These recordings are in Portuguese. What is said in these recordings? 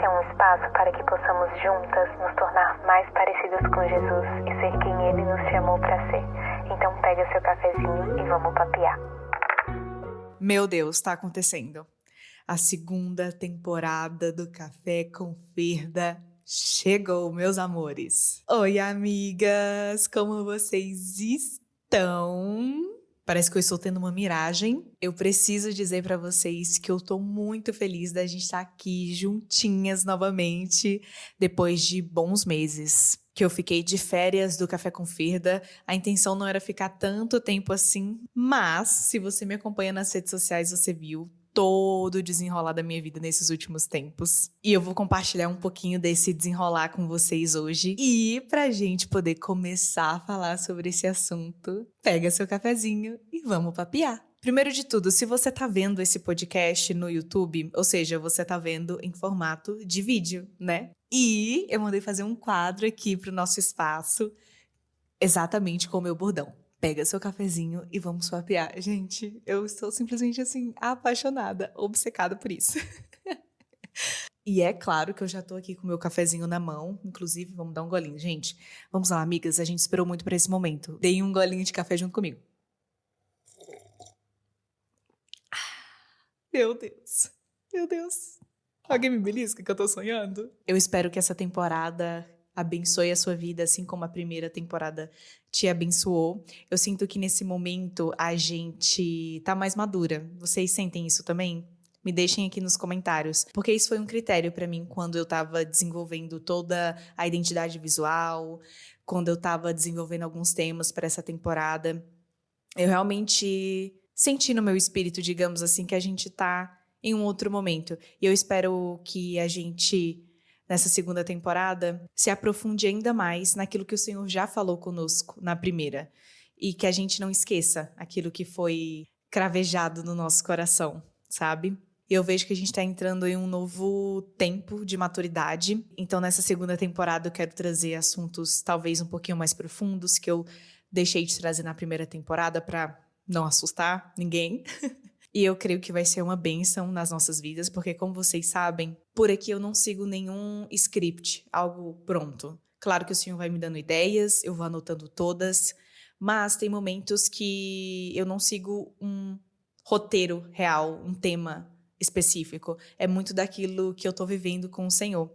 Esse é um espaço para que possamos juntas nos tornar mais parecidas com Jesus e ser quem Ele nos chamou para ser. Então pega seu cafezinho e vamos papear. Meu Deus, tá acontecendo. A segunda temporada do Café com Ferda chegou, meus amores. Oi, amigas! Como vocês estão? Parece que eu estou tendo uma miragem. Eu preciso dizer pra vocês que eu tô muito feliz da gente estar aqui juntinhas novamente, depois de bons meses. Que eu fiquei de férias do Café com Ferda. A intenção não era ficar tanto tempo assim, mas se você me acompanha nas redes sociais, você viu todo o desenrolar da minha vida nesses últimos tempos. E eu vou compartilhar um pouquinho desse desenrolar com vocês hoje. E pra gente poder começar a falar sobre esse assunto, pega seu cafezinho e vamos papear. Primeiro de tudo, se você tá vendo esse podcast no YouTube, ou seja, você tá vendo em formato de vídeo, né? E eu mandei fazer um quadro aqui pro nosso espaço, exatamente com o meu bordão. Pega seu cafezinho e vamos papear. Gente, eu estou simplesmente assim, apaixonada, obcecada por isso. E é claro que eu já tô aqui com o meu cafezinho na mão. Inclusive, vamos dar um golinho. Gente, vamos lá, amigas. A gente esperou muito por esse momento. Deem um golinho de café junto comigo. Meu Deus. Meu Deus. Alguém me belisca que eu tô sonhando? Eu espero que essa temporada abençoe a sua vida, assim como a primeira temporada te abençoou. Eu sinto que nesse momento a gente tá mais madura. Vocês sentem isso também? Me deixem aqui nos comentários, porque isso foi um critério pra mim quando eu tava desenvolvendo toda a identidade visual, quando eu tava desenvolvendo alguns temas para essa temporada. Eu realmente senti no meu espírito, digamos assim, que a gente tá em um outro momento. E eu espero que a gente, nessa segunda temporada, se aprofunde ainda mais naquilo que o Senhor já falou conosco na primeira. E que a gente não esqueça aquilo que foi cravejado no nosso coração, sabe? E eu vejo que a gente tá entrando em um novo tempo de maturidade. Então, nessa segunda temporada, eu quero trazer assuntos talvez um pouquinho mais profundos, que eu deixei de trazer na primeira temporada para não assustar ninguém. E eu creio que vai ser uma bênção nas nossas vidas, porque como vocês sabem, por aqui eu não sigo nenhum script, algo pronto. Claro que o Senhor vai me dando ideias, eu vou anotando todas, mas tem momentos que eu não sigo um roteiro real, um tema específico. É muito daquilo que eu tô vivendo com o Senhor.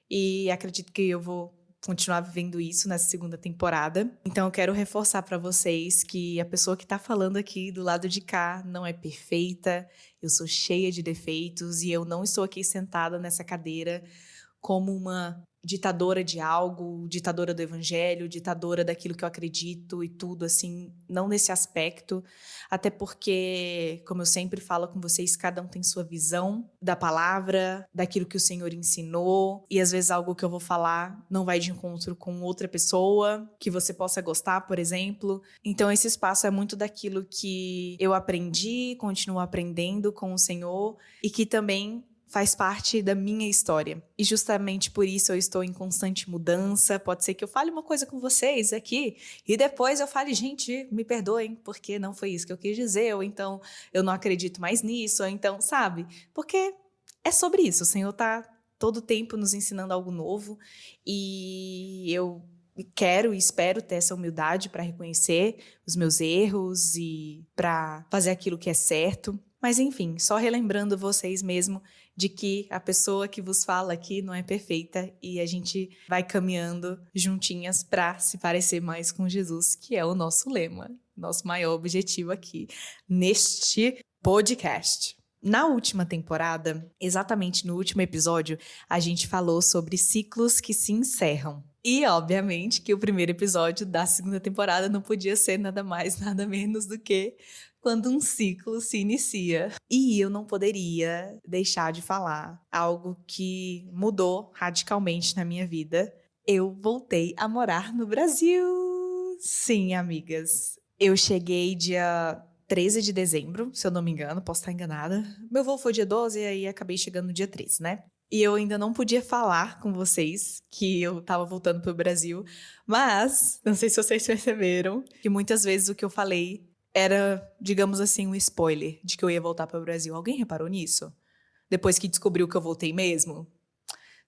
E acredito que eu vou continuar vivendo isso nessa segunda temporada. Então eu quero reforçar para vocês que a pessoa que tá falando aqui do lado de cá não é perfeita, eu sou cheia de defeitos e eu não estou aqui sentada nessa cadeira como uma ditadora de algo, ditadora do evangelho, ditadora daquilo que eu acredito e tudo, assim, não nesse aspecto, até porque, como eu sempre falo com vocês, cada um tem sua visão da palavra, daquilo que o Senhor ensinou, e às vezes algo que eu vou falar não vai de encontro com outra pessoa, que você possa gostar, por exemplo. Então esse espaço é muito daquilo que eu aprendi, continuo aprendendo com o Senhor, e que também faz parte da minha história. E justamente por isso eu estou em constante mudança. Pode ser que eu fale uma coisa com vocês aqui e depois eu fale, gente, me perdoem, porque não foi isso que eu quis dizer, ou então eu não acredito mais nisso, ou então, sabe? Porque é sobre isso. O Senhor tá todo tempo nos ensinando algo novo e eu quero e espero ter essa humildade para reconhecer os meus erros e para fazer aquilo que é certo. Mas enfim, só relembrando vocês mesmo de que a pessoa que vos fala aqui não é perfeita e a gente vai caminhando juntinhas para se parecer mais com Jesus, que é o nosso lema, nosso maior objetivo aqui neste podcast. Na última temporada, exatamente no último episódio, a gente falou sobre ciclos que se encerram. E, obviamente, que o primeiro episódio da segunda temporada não podia ser nada mais, nada menos do que quando um ciclo se inicia. E eu não poderia deixar de falar algo que mudou radicalmente na minha vida. Eu voltei a morar no Brasil. Sim, amigas. Eu cheguei dia 13 de dezembro, se eu não me engano, posso estar enganada. Meu voo foi dia 12 e aí acabei chegando no dia 13, né? E eu ainda não podia falar com vocês que eu tava voltando pro Brasil, mas não sei se vocês perceberam que muitas vezes o que eu falei era, digamos assim, um spoiler de que eu ia voltar pro Brasil. Alguém reparou nisso? Depois que descobriu que eu voltei mesmo?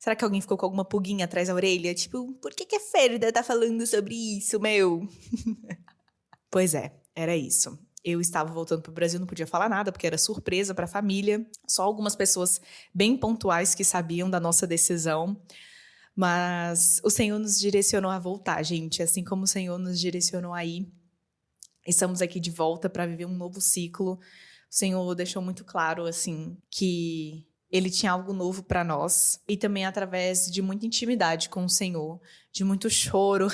Será que alguém ficou com alguma pulguinha atrás da orelha? Tipo, por que a Férida tá falando sobre isso, meu? Pois é, era isso. Eu estava voltando pro Brasil, não podia falar nada, porque era surpresa pra família. Só algumas pessoas bem pontuais que sabiam da nossa decisão. Mas o Senhor nos direcionou a voltar, gente. Assim como o Senhor nos direcionou aí. Estamos aqui de volta para viver um novo ciclo. O Senhor deixou muito claro, assim, que Ele tinha algo novo para nós. E também através de muita intimidade com o Senhor, de muito choro,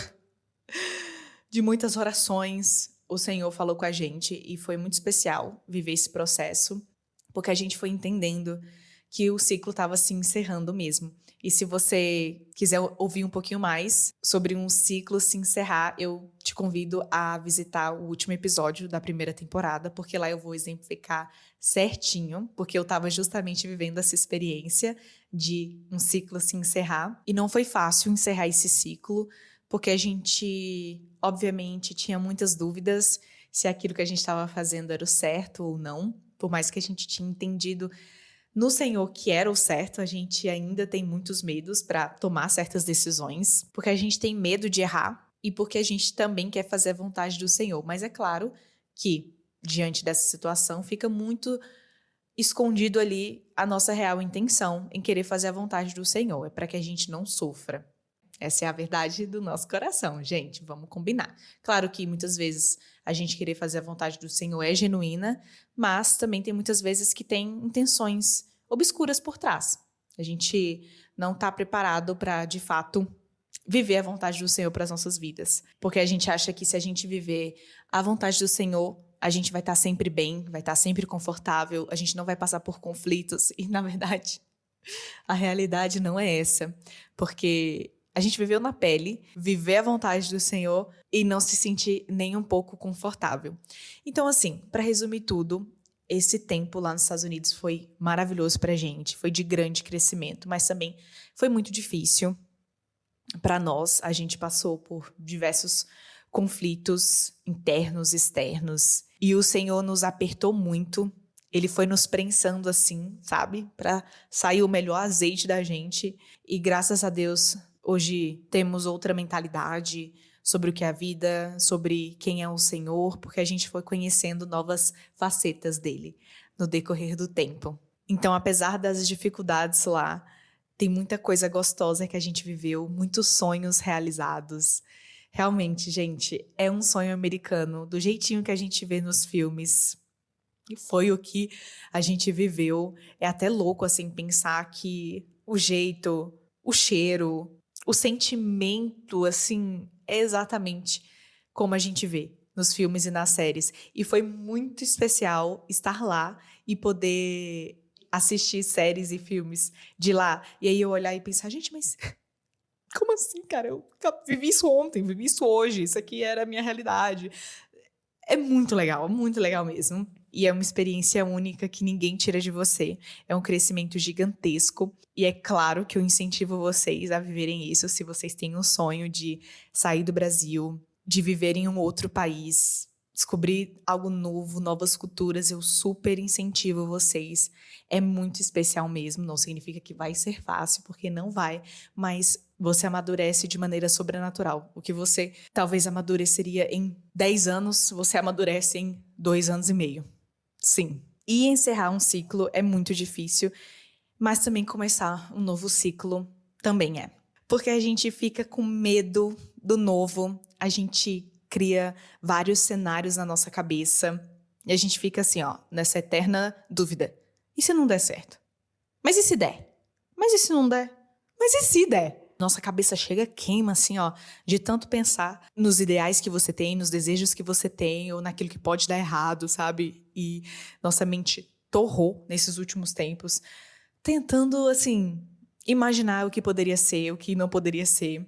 de muitas orações, o Senhor falou com a gente e foi muito especial viver esse processo, porque a gente foi entendendo que o ciclo estava se encerrando mesmo. E se você quiser ouvir um pouquinho mais sobre um ciclo se encerrar, eu te convido a visitar o último episódio da primeira temporada, porque lá eu vou exemplificar certinho, porque eu estava justamente vivendo essa experiência de um ciclo se encerrar. E não foi fácil encerrar esse ciclo, porque a gente, obviamente, tinha muitas dúvidas se aquilo que a gente estava fazendo era o certo ou não. Por mais que a gente tinha entendido no Senhor que era o certo, a gente ainda tem muitos medos para tomar certas decisões, porque a gente tem medo de errar e porque a gente também quer fazer a vontade do Senhor. Mas é claro que, diante dessa situação, fica muito escondido ali a nossa real intenção em querer fazer a vontade do Senhor. É para que a gente não sofra. Essa é a verdade do nosso coração, gente, vamos combinar. Claro que muitas vezes a gente querer fazer a vontade do Senhor é genuína, mas também tem muitas vezes que tem intenções obscuras por trás. A gente não está preparado para, de fato, viver a vontade do Senhor para as nossas vidas. Porque a gente acha que se a gente viver a vontade do Senhor, a gente vai estar sempre bem, vai estar sempre confortável, a gente não vai passar por conflitos. E, na verdade, a realidade não é essa. Porque a gente viveu na pele, viver a vontade do Senhor e não se sentir nem um pouco confortável. Então, assim, para resumir tudo, esse tempo lá nos Estados Unidos foi maravilhoso pra gente, foi de grande crescimento, mas também foi muito difícil para nós. A gente passou por diversos conflitos internos, externos, e o Senhor nos apertou muito. Ele foi nos prensando assim, sabe? Para sair o melhor azeite da gente. E graças a Deus, hoje temos outra mentalidade sobre o que é a vida, sobre quem é o Senhor, porque a gente foi conhecendo novas facetas dele no decorrer do tempo. Então, apesar das dificuldades lá, tem muita coisa gostosa que a gente viveu, muitos sonhos realizados. Realmente, gente, é um sonho americano, do jeitinho que a gente vê nos filmes. E foi o que a gente viveu. É até louco, assim, pensar que o jeito, o cheiro, o sentimento, assim, é exatamente como a gente vê nos filmes e nas séries. E foi muito especial estar lá e poder assistir séries e filmes de lá. E aí eu olhar e pensar, gente, mas como assim, cara? Eu vivi isso ontem, vivi isso hoje, isso aqui era a minha realidade. É muito legal mesmo. E é uma experiência única que ninguém tira de você. É um crescimento gigantesco. E é claro que eu incentivo vocês a viverem isso se vocês têm um sonho de sair do Brasil, de viver em um outro país, descobrir algo novo, novas culturas. Eu super incentivo vocês. É muito especial mesmo. Não significa que vai ser fácil, porque não vai. Mas você amadurece de maneira sobrenatural. O que você talvez amadureceria em 10 anos, você amadurece em 2 anos e meio. Sim. E encerrar um ciclo é muito difícil, mas também começar um novo ciclo também é. Porque a gente fica com medo do novo, a gente cria vários cenários na nossa cabeça e a gente fica assim, ó, nessa eterna dúvida. E se não der certo? Mas e se der? Mas e se não der? Mas e se der? Nossa cabeça chega, queima assim, ó, de tanto pensar nos ideais que você tem, nos desejos que você tem, ou naquilo que pode dar errado, sabe? E nossa mente torrou nesses últimos tempos, tentando, assim, imaginar o que poderia ser, o que não poderia ser.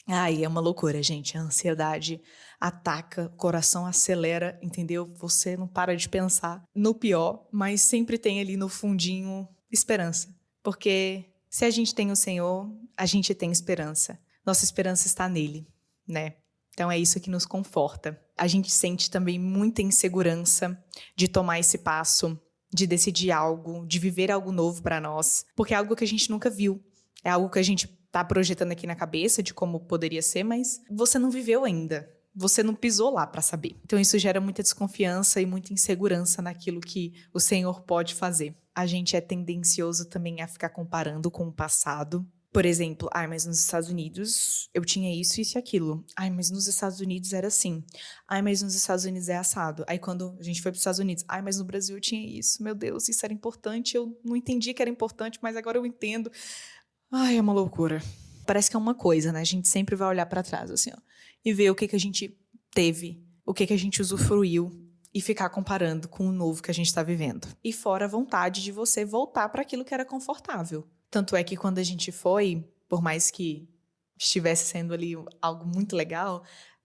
Ai, é uma loucura, gente. A ansiedade ataca, o coração acelera, entendeu? Você não para de pensar no pior, mas sempre tem ali no fundinho esperança. Porque se a gente tem o Senhor, a gente tem esperança. Nossa esperança está nele, né? Então é isso que nos conforta. A gente sente também muita insegurança de tomar esse passo, de decidir algo, de viver algo novo para nós, porque é algo que a gente nunca viu. É algo que a gente tá projetando aqui na cabeça de como poderia ser, mas você não viveu ainda. Você não pisou lá para saber. Então isso gera muita desconfiança e muita insegurança naquilo que o Senhor pode fazer. A gente é tendencioso também a ficar comparando com o passado. Por exemplo, mas nos Estados Unidos eu tinha isso, isso e aquilo. Mas nos Estados Unidos era assim. Mas nos Estados Unidos é assado. Aí quando a gente foi para os Estados Unidos, mas no Brasil eu tinha isso. Meu Deus, isso era importante. Eu não entendi que era importante, mas agora eu entendo. É uma loucura. Parece que é uma coisa, né? A gente sempre vai olhar para trás, assim, ó, e ver o que a gente teve, o que a gente usufruiu e ficar comparando com o novo que a gente está vivendo. E fora a vontade de você voltar para aquilo que era confortável. Tanto é que quando a gente foi, por mais que estivesse sendo ali algo muito legal,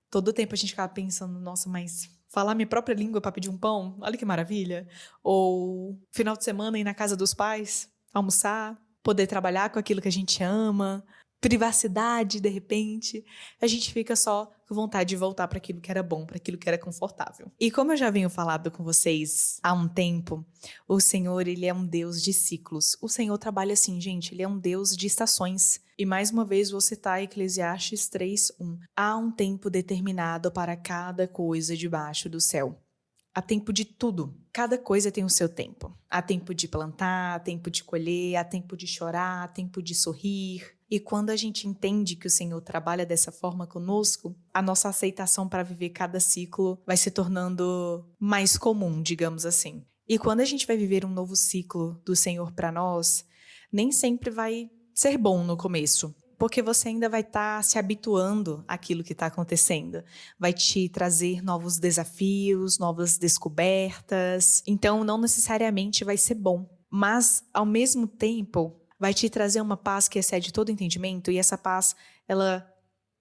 todo o tempo a gente ficava pensando, nossa, mas falar minha própria língua para pedir um pão, olha que maravilha. Ou final de semana ir na casa dos pais, almoçar, poder trabalhar com aquilo que a gente ama, privacidade, de repente, a gente fica só com vontade de voltar para aquilo que era bom, para aquilo que era confortável. E como eu já venho falando com vocês há um tempo, o Senhor, ele é um Deus de ciclos. O Senhor trabalha assim, gente, ele é um Deus de estações. E mais uma vez vou citar Eclesiastes 3:1. Há um tempo determinado para cada coisa debaixo do céu. Há tempo de tudo. Cada coisa tem o seu tempo. Há tempo de plantar, há tempo de colher, há tempo de chorar, há tempo de sorrir. E quando a gente entende que o Senhor trabalha dessa forma conosco, a nossa aceitação para viver cada ciclo vai se tornando mais comum, digamos assim. E quando a gente vai viver um novo ciclo do Senhor para nós, nem sempre vai ser bom no começo. Porque você ainda vai estar se habituando àquilo que está acontecendo. Vai te trazer novos desafios, novas descobertas. Então, não necessariamente vai ser bom. Mas, ao mesmo tempo, vai te trazer uma paz que excede todo entendimento. E essa paz, ela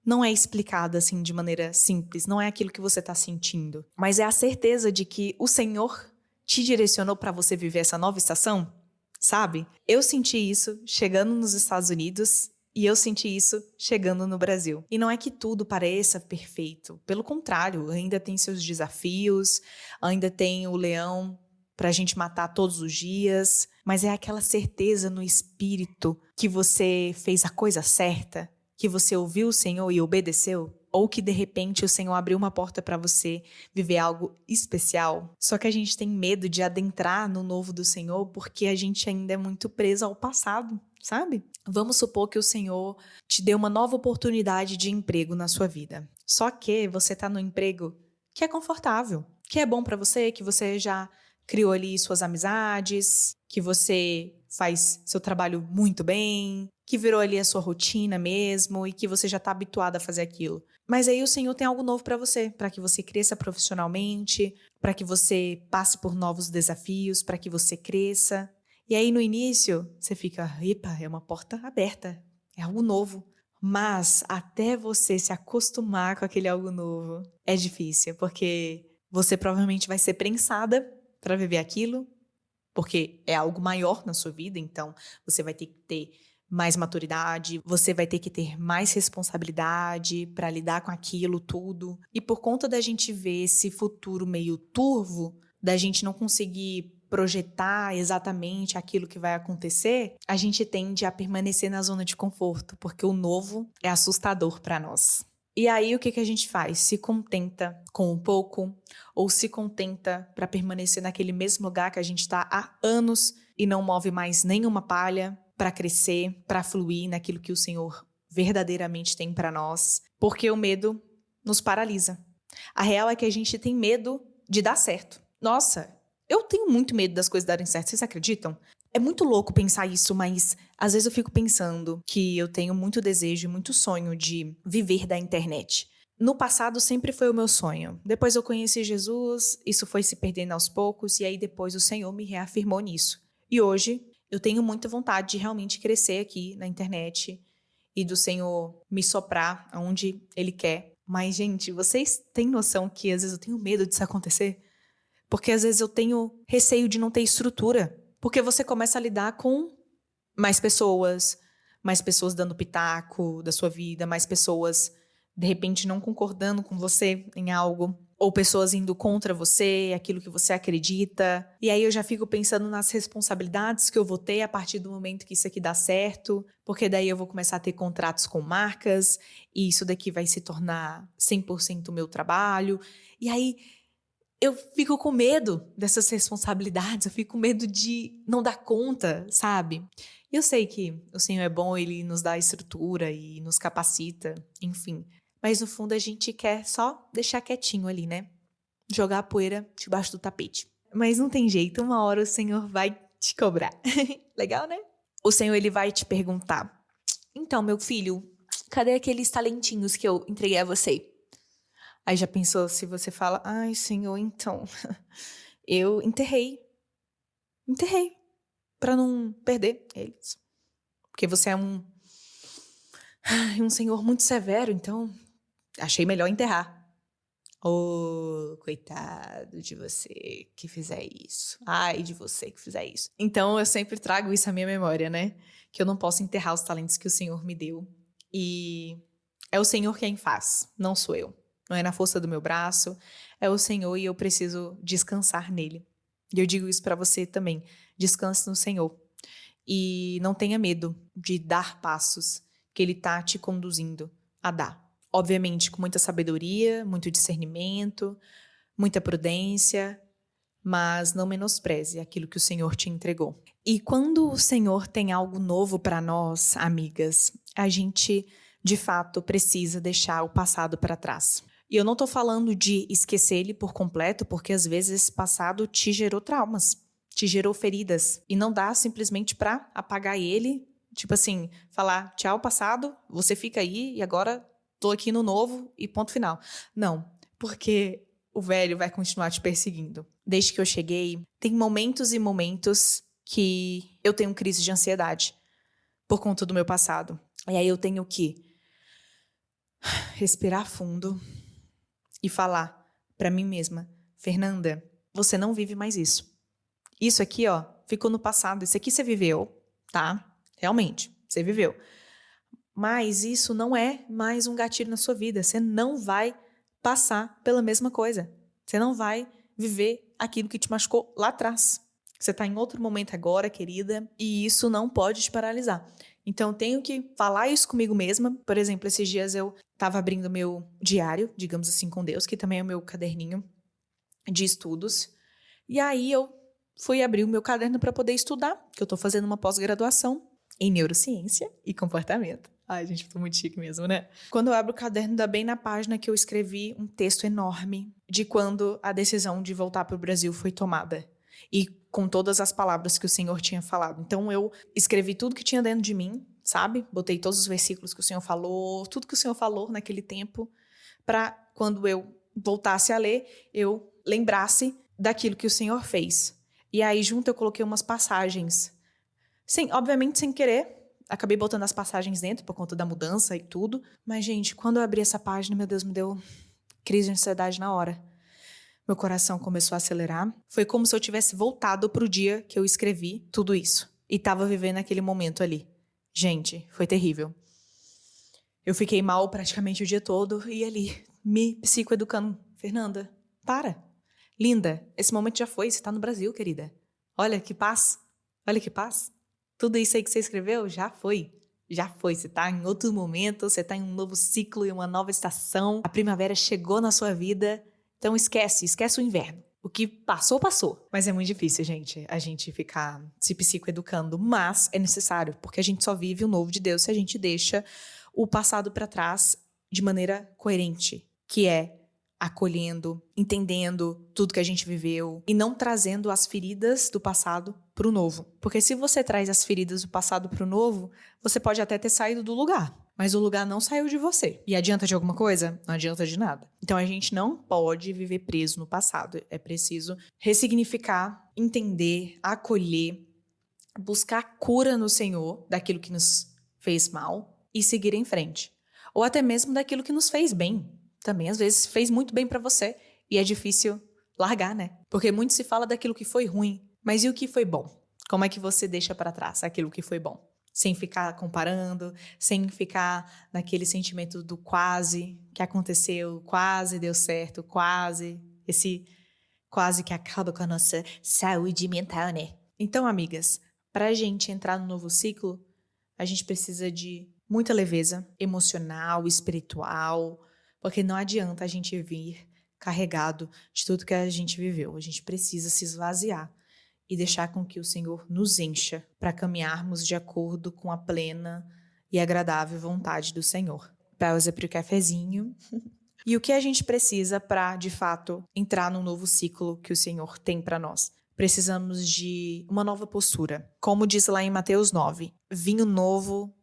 não é explicada assim de maneira simples. Não é aquilo que você está sentindo. Mas é a certeza de que o Senhor te direcionou para você viver essa nova estação. Sabe? Eu senti isso chegando nos Estados Unidos. E eu senti isso chegando no Brasil. E não é que tudo pareça perfeito. Pelo contrário, ainda tem seus desafios, ainda tem o leão pra gente matar todos os dias. Mas é aquela certeza no espírito que você fez a coisa certa, que você ouviu o Senhor e obedeceu. Ou que de repente o Senhor abriu uma porta para você viver algo especial. Só que a gente tem medo de adentrar no novo do Senhor porque a gente ainda é muito preso ao passado. Sabe? Vamos supor que o Senhor te deu uma nova oportunidade de emprego na sua vida. Só que você está no emprego que é confortável, que é bom para você, que você já criou ali suas amizades, que você faz seu trabalho muito bem, que virou ali a sua rotina mesmo e que você já está habituado a fazer aquilo. Mas aí o Senhor tem algo novo para você, para que você cresça profissionalmente, para que você passe por novos desafios, para que você cresça. E aí, no início, você fica, epa, é uma porta aberta, é algo novo. Mas até você se acostumar com aquele algo novo, é difícil, porque você provavelmente vai ser prensada para viver aquilo, porque é algo maior na sua vida, então você vai ter que ter mais maturidade, você vai ter que ter mais responsabilidade para lidar com aquilo tudo. E por conta da gente ver esse futuro meio turvo, da gente não conseguir projetar exatamente aquilo que vai acontecer, a gente tende a permanecer na zona de conforto, porque o novo é assustador para nós. E aí o que a gente faz? Se contenta com um pouco ou se contenta para permanecer naquele mesmo lugar que a gente está há anos e não move mais nenhuma palha para crescer, para fluir naquilo que o Senhor verdadeiramente tem para nós, porque o medo nos paralisa. A real é que a gente tem medo de dar certo. Nossa, eu tenho muito medo das coisas darem certo, vocês acreditam? É muito louco pensar isso, mas às vezes eu fico pensando que eu tenho muito desejo e muito sonho de viver da internet. No passado sempre foi o meu sonho. Depois eu conheci Jesus, isso foi se perdendo aos poucos e aí depois o Senhor me reafirmou nisso. E hoje eu tenho muita vontade de realmente crescer aqui na internet e do Senhor me soprar aonde Ele quer. Mas, gente, vocês têm noção que às vezes eu tenho medo disso acontecer? Porque às vezes eu tenho receio de não ter estrutura. Porque você começa a lidar com mais pessoas dando pitaco da sua vida, mais pessoas, de repente, não concordando com você em algo. ou pessoas indo contra você, aquilo que você acredita. E aí eu já fico pensando nas responsabilidades que eu vou ter a partir do momento que isso aqui dá certo, porque daí eu vou começar a ter contratos com marcas, e isso daqui vai se tornar 100% meu trabalho. E aí eu fico com medo dessas responsabilidades, eu fico com medo de não dar conta, sabe? Eu sei que o Senhor é bom, Ele nos dá estrutura e nos capacita, enfim. Mas no fundo a gente quer só deixar quietinho ali, né? Jogar a poeira debaixo do tapete. Mas não tem jeito, uma hora o Senhor vai te cobrar. Legal, né? O Senhor, Ele vai te perguntar: então, meu filho, cadê aqueles talentinhos que eu entreguei a você? Aí já pensou se você fala: ai, Senhor, então, eu enterrei pra não perder eles. Porque você é um Senhor muito severo, então achei melhor enterrar. Oh, coitado de você que fizer isso. Ai, de você que fizer isso. Então, eu sempre trago isso à minha memória, né? Que eu não posso enterrar os talentos que o Senhor me deu. E é o Senhor quem faz, não sou eu. Não é na força do meu braço, é o Senhor e eu preciso descansar nele. E eu digo isso pra você também. Descanse no Senhor. E não tenha medo de dar passos que Ele tá te conduzindo a dar. Obviamente, com muita sabedoria, muito discernimento, muita prudência, mas não menospreze aquilo que o Senhor te entregou. E quando o Senhor tem algo novo para nós, amigas, a gente, de fato, precisa deixar o passado para trás. E eu não tô falando de esquecer ele por completo, porque às vezes esse passado te gerou traumas, te gerou feridas, e não dá simplesmente para apagar ele, tipo assim, falar tchau passado, você fica aí e agora tô aqui no novo e ponto final. Não, porque o velho vai continuar te perseguindo. Desde que eu cheguei, tem momentos e momentos que eu tenho crise de ansiedade por conta do meu passado. E aí eu tenho que respirar fundo e falar pra mim mesma: Fernanda, você não vive mais isso. Isso aqui, ó, ficou no passado. Isso aqui você viveu, tá? Realmente, você viveu. Mas isso não é mais um gatilho na sua vida. Você não vai passar pela mesma coisa. Você não vai viver aquilo que te machucou lá atrás. Você está em outro momento agora, querida, e isso não pode te paralisar. Então, eu tenho que falar isso comigo mesma. Por exemplo, esses dias eu estava abrindo meu diário, digamos assim, com Deus, que também é o meu caderninho de estudos. E aí eu fui abrir o meu caderno para poder estudar, que eu estou fazendo uma pós-graduação em neurociência e comportamento. Ai, gente, tô muito chique mesmo, né? Quando eu abro o caderno, dá bem na página que eu escrevi um texto enorme de quando a decisão de voltar para o Brasil foi tomada. E com todas as palavras que o Senhor tinha falado. Então, eu escrevi tudo que tinha dentro de mim, sabe? Botei todos os versículos que o Senhor falou, tudo que o Senhor falou naquele tempo, para quando eu voltasse a ler, eu lembrasse daquilo que o Senhor fez. E aí, junto, eu coloquei umas passagens. Obviamente, sem querer. Acabei botando as passagens dentro por conta da mudança e tudo. Mas, gente, quando eu abri essa página, meu Deus, me deu crise de ansiedade na hora. Meu coração começou a acelerar. Foi como se eu tivesse voltado pro dia que eu escrevi tudo isso. E tava vivendo aquele momento ali. Gente, foi terrível. Eu fiquei mal praticamente o dia todo e ali, me psicoeducando. Fernanda, para. Linda, esse momento já foi. Você tá no Brasil, querida. Olha que paz. Olha que paz. Tudo isso aí que você escreveu já foi. Já foi. Você tá em outro momento, você tá em um novo ciclo e uma nova estação. A primavera chegou na sua vida. Então esquece o inverno. O que passou, passou. Mas é muito difícil, gente, a gente ficar se psicoeducando. Mas é necessário, porque a gente só vive o novo de Deus se a gente deixa o passado para trás de maneira coerente, que é acolhendo, entendendo tudo que a gente viveu e não trazendo as feridas do passado para o novo. Porque se você traz as feridas do passado para o novo, você pode até ter saído do lugar, mas o lugar não saiu de você. E adianta de alguma coisa? Não adianta de nada. Então a gente não pode viver preso no passado. É preciso ressignificar, entender, acolher, buscar cura no Senhor daquilo que nos fez mal e seguir em frente. Ou até mesmo daquilo que nos fez bem. Também, às vezes, fez muito bem pra você e é difícil largar, né? Porque muito se fala daquilo que foi ruim, mas e o que foi bom? Como é que você deixa pra trás aquilo que foi bom? sem ficar comparando, sem ficar naquele sentimento do quase que aconteceu, quase deu certo, esse quase que acaba com a nossa saúde mental, né? Então, amigas, pra gente entrar no novo ciclo, a gente precisa de muita leveza emocional, espiritual, porque não adianta a gente vir carregado de tudo que a gente viveu. A gente precisa se esvaziar e deixar com que o Senhor nos encha para caminharmos de acordo com a plena e agradável vontade do Senhor. Pausa para o cafezinho. E o que a gente precisa para, de fato, entrar no novo ciclo que o Senhor tem para nós? Precisamos de uma nova postura. Como diz lá em Mateus 9, vinho novo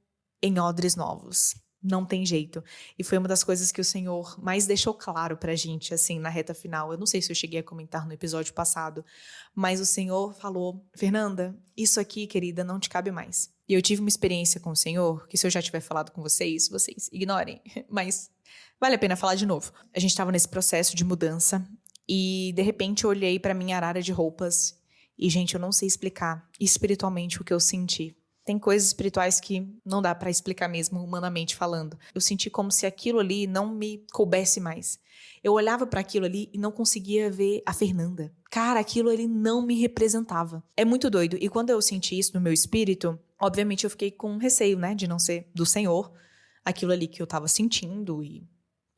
em odres novos. Não tem jeito. E foi uma das coisas que o Senhor mais deixou claro pra gente, assim, na reta final. Eu não sei se eu cheguei a comentar no episódio passado, mas o Senhor falou, Fernanda, isso aqui, querida, não te cabe mais. E eu tive uma experiência com o Senhor, que se eu já tiver falado com vocês ignorem, mas vale a pena falar de novo. A gente estava nesse processo de mudança e, de repente, eu olhei pra minha arara de roupas e, gente, eu não sei explicar espiritualmente o que eu senti. Tem coisas espirituais que não dá pra explicar mesmo, humanamente falando. Eu senti como se aquilo ali não me coubesse mais. Eu olhava pra aquilo ali e não conseguia ver a Fernanda. Cara, aquilo ali não me representava. É muito doido. E quando eu senti isso no meu espírito, obviamente eu fiquei com receio, né, de não ser do Senhor, aquilo ali que eu tava sentindo e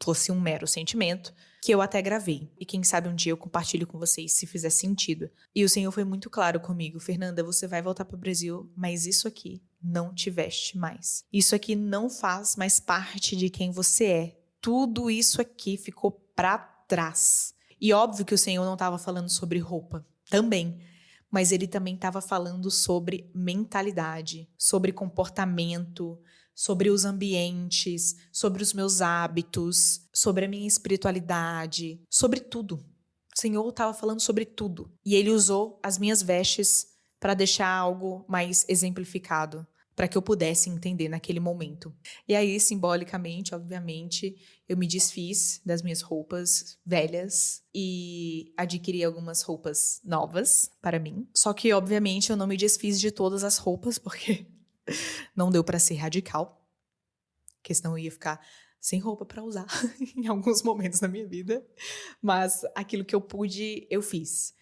fosse um mero sentimento, que eu até gravei. E quem sabe um dia eu compartilho com vocês se fizer sentido. E o Senhor foi muito claro comigo. Fernanda, você vai voltar para o Brasil, mas isso aqui não te veste mais. Isso aqui não faz mais parte de quem você é. Tudo isso aqui ficou para trás. E óbvio que o Senhor não estava falando sobre roupa. Também. Mas ele também estava falando sobre mentalidade, sobre comportamento, sobre os ambientes, sobre os meus hábitos, sobre a minha espiritualidade, sobre tudo. O Senhor estava falando sobre tudo. E ele usou as minhas vestes para deixar algo mais exemplificado, para que eu pudesse entender naquele momento. E aí, simbolicamente, obviamente, eu me desfiz das minhas roupas velhas e adquiri algumas roupas novas para mim. Só que, obviamente, eu não me desfiz de todas as roupas, porque não deu para ser radical, porque senão eu ia ficar sem roupa para usar em alguns momentos da minha vida. Mas aquilo que eu pude, eu fiz.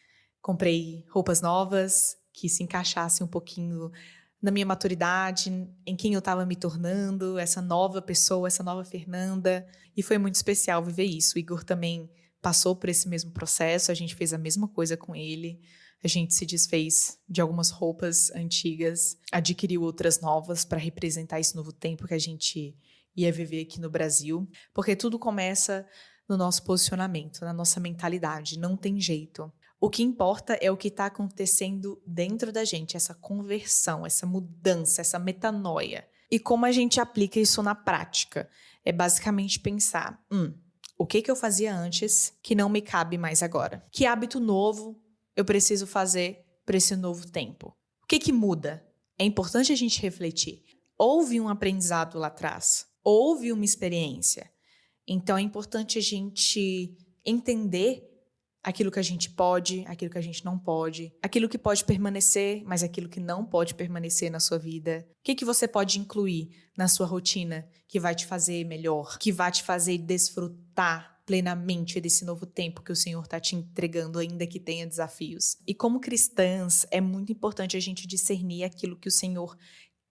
Comprei roupas novas que se encaixassem um pouquinho na minha maturidade, em quem eu estava me tornando, essa nova pessoa, essa nova Fernanda. E foi muito especial viver isso. O Igor também passou por esse mesmo processo, a gente fez a mesma coisa com ele. A gente se desfez de algumas roupas antigas, adquiriu outras novas para representar esse novo tempo que a gente ia viver aqui no Brasil, porque tudo começa no nosso posicionamento, na nossa mentalidade, não tem jeito. O que importa é o que está acontecendo dentro da gente, essa conversão, essa mudança, essa metanoia. E como a gente aplica isso na prática? É basicamente pensar, o que eu fazia antes que não me cabe mais agora? Que hábito novo eu preciso fazer para esse novo tempo? O que muda? É importante a gente refletir. Houve um aprendizado lá atrás, houve uma experiência. Então é importante a gente entender aquilo que a gente pode, aquilo que a gente não pode, aquilo que pode permanecer, mas aquilo que não pode permanecer na sua vida. O que você pode incluir na sua rotina que vai te fazer melhor, que vai te fazer desfrutar plenamente desse novo tempo que o Senhor está te entregando, ainda que tenha desafios. E como cristãs, é muito importante a gente discernir aquilo que o Senhor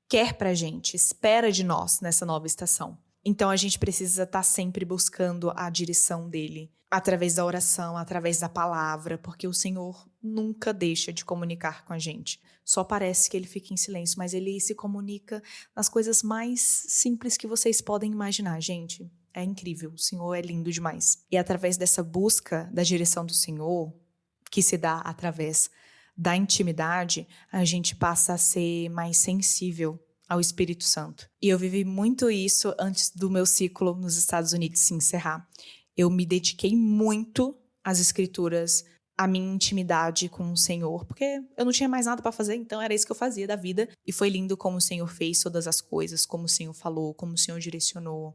quer pra gente, espera de nós nessa nova estação. Então a gente precisa estar sempre buscando a direção dele, através da oração, através da palavra, porque o Senhor nunca deixa de comunicar com a gente. Só parece que ele fica em silêncio, mas ele se comunica nas coisas mais simples que vocês podem imaginar, gente. É incrível, o Senhor é lindo demais. E através dessa busca da direção do Senhor, que se dá através da intimidade, a gente passa a ser mais sensível ao Espírito Santo. E eu vivi muito isso antes do meu ciclo nos Estados Unidos se encerrar. Eu me dediquei muito às Escrituras, à minha intimidade com o Senhor, porque eu não tinha mais nada para fazer, então era isso que eu fazia da vida. E foi lindo como o Senhor fez todas as coisas, como o Senhor falou, como o Senhor direcionou.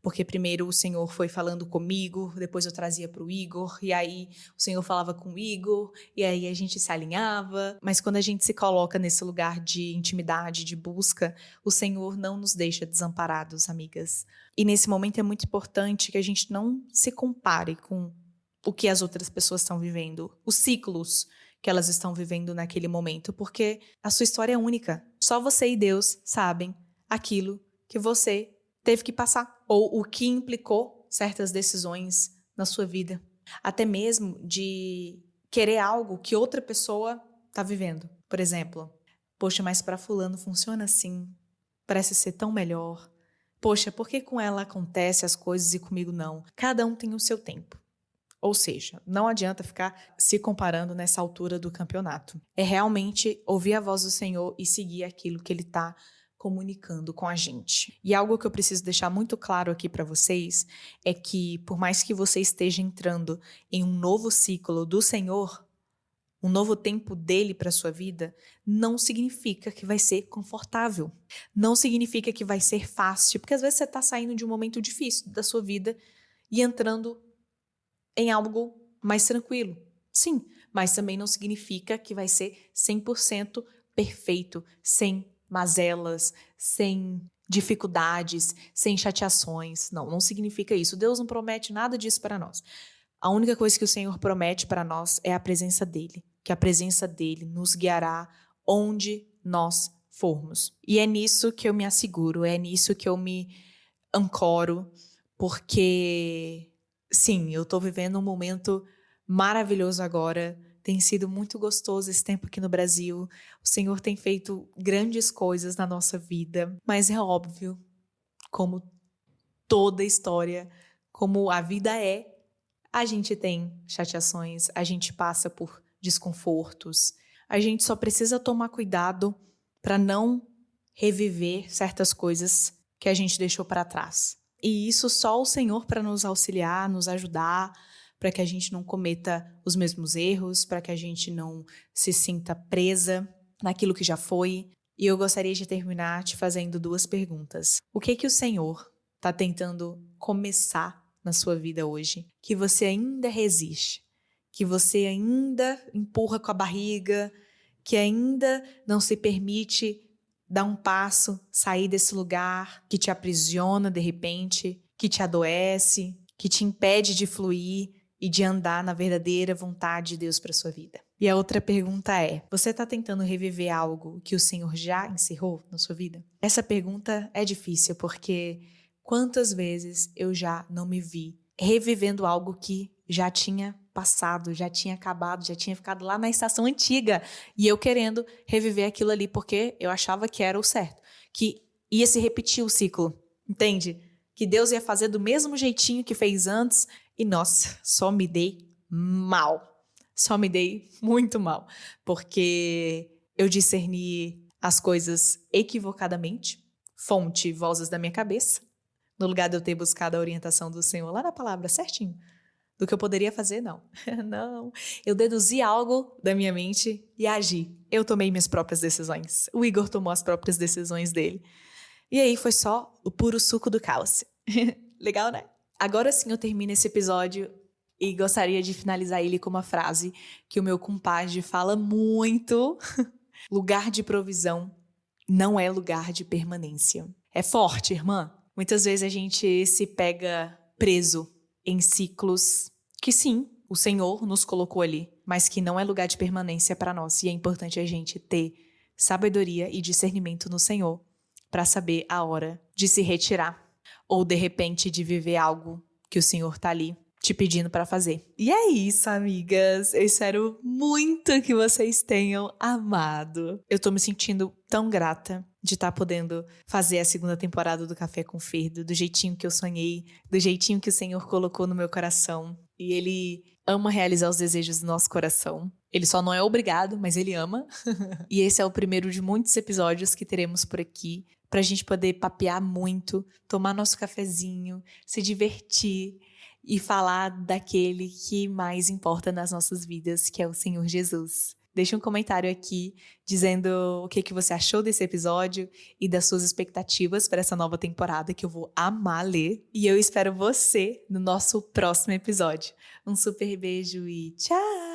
Porque primeiro o Senhor foi falando comigo, depois eu trazia para o Igor, e aí o Senhor falava com o Igor, e aí a gente se alinhava. Mas quando a gente se coloca nesse lugar de intimidade, de busca, o Senhor não nos deixa desamparados, amigas. E nesse momento é muito importante que a gente não se compare com o que as outras pessoas estão vivendo, os ciclos que elas estão vivendo naquele momento, porque a sua história é única. Só você e Deus sabem aquilo que você teve que passar, ou o que implicou certas decisões na sua vida. Até mesmo de querer algo que outra pessoa está vivendo. Por exemplo, poxa, mas para fulano funciona assim, parece ser tão melhor. Poxa, por que com ela acontece as coisas e comigo não? Cada um tem o seu tempo. Ou seja, não adianta ficar se comparando nessa altura do campeonato. É realmente ouvir a voz do Senhor e seguir aquilo que Ele está comunicando com a gente. E algo que eu preciso deixar muito claro aqui para vocês é que, por mais que você esteja entrando em um novo ciclo do Senhor, um novo tempo dele para sua vida, não significa que vai ser confortável. Não significa que vai ser fácil, porque às vezes você está saindo de um momento difícil da sua vida e entrando em algo mais tranquilo. Sim, mas também não significa que vai ser 100% perfeito, sem mazelas, sem dificuldades, sem chateações. Não significa isso. Deus não promete nada disso para nós. A única coisa que o Senhor promete para nós é a presença dEle, que a presença dEle nos guiará onde nós formos. E é nisso que eu me asseguro, é nisso que eu me ancoro, porque, sim, eu estou vivendo um momento maravilhoso agora. Tem sido muito gostoso esse tempo aqui no Brasil. O Senhor tem feito grandes coisas na nossa vida, mas é óbvio, como toda história, como a vida é, a gente tem chateações, a gente passa por desconfortos. A gente só precisa tomar cuidado para não reviver certas coisas que a gente deixou para trás. E isso só o Senhor para nos auxiliar, nos ajudar, para que a gente não cometa os mesmos erros, para que a gente não se sinta presa naquilo que já foi. E eu gostaria de terminar te fazendo 2 perguntas. O que o Senhor está tentando começar na sua vida hoje, que você ainda resiste, que você ainda empurra com a barriga, que ainda não se permite dar um passo, sair desse lugar que te aprisiona de repente, que te adoece, que te impede de fluir e de andar na verdadeira vontade de Deus para sua vida. E a outra pergunta é: você está tentando reviver algo que o Senhor já encerrou na sua vida? Essa pergunta é difícil porque quantas vezes eu já não me vi revivendo algo que já tinha passado, já tinha acabado, já tinha ficado lá na estação antiga e eu querendo reviver aquilo ali porque eu achava que era o certo, que ia se repetir o ciclo, entende? Que Deus ia fazer do mesmo jeitinho que fez antes e, nossa, só me dei mal. Só me dei muito mal, porque eu discerni as coisas equivocadamente, fonte, vozes da minha cabeça, no lugar de eu ter buscado a orientação do Senhor lá na palavra certinho, do que eu poderia fazer, não. Não, eu deduzi algo da minha mente e agi. Eu tomei minhas próprias decisões. O Igor tomou as próprias decisões dele. E aí foi só o puro suco do caos. Legal, né? Agora sim eu termino esse episódio e gostaria de finalizar ele com uma frase que o meu compadre fala muito. Lugar de provisão não é lugar de permanência. É forte, irmã. Muitas vezes a gente se pega preso em ciclos que sim, o Senhor nos colocou ali, mas que não é lugar de permanência para nós. E é importante a gente ter sabedoria e discernimento no Senhor para saber a hora de se retirar ou de repente de viver algo que o Senhor está ali te pedindo para fazer. E é isso, amigas. Eu espero muito que vocês tenham amado. Eu tô me sentindo tão grata de estar podendo fazer a 2ª temporada do Café com Ferdo, do jeitinho que eu sonhei, do jeitinho que o Senhor colocou no meu coração. E Ele ama realizar os desejos do nosso coração. Ele só não é obrigado, mas Ele ama. E esse é o primeiro de muitos episódios que teremos por aqui, pra gente poder papear muito, tomar nosso cafezinho, se divertir e falar daquele que mais importa nas nossas vidas, que é o Senhor Jesus. Deixa um comentário aqui dizendo o que você achou desse episódio e das suas expectativas para essa nova temporada, que eu vou amar ler. E eu espero você no nosso próximo episódio. Um super beijo e tchau!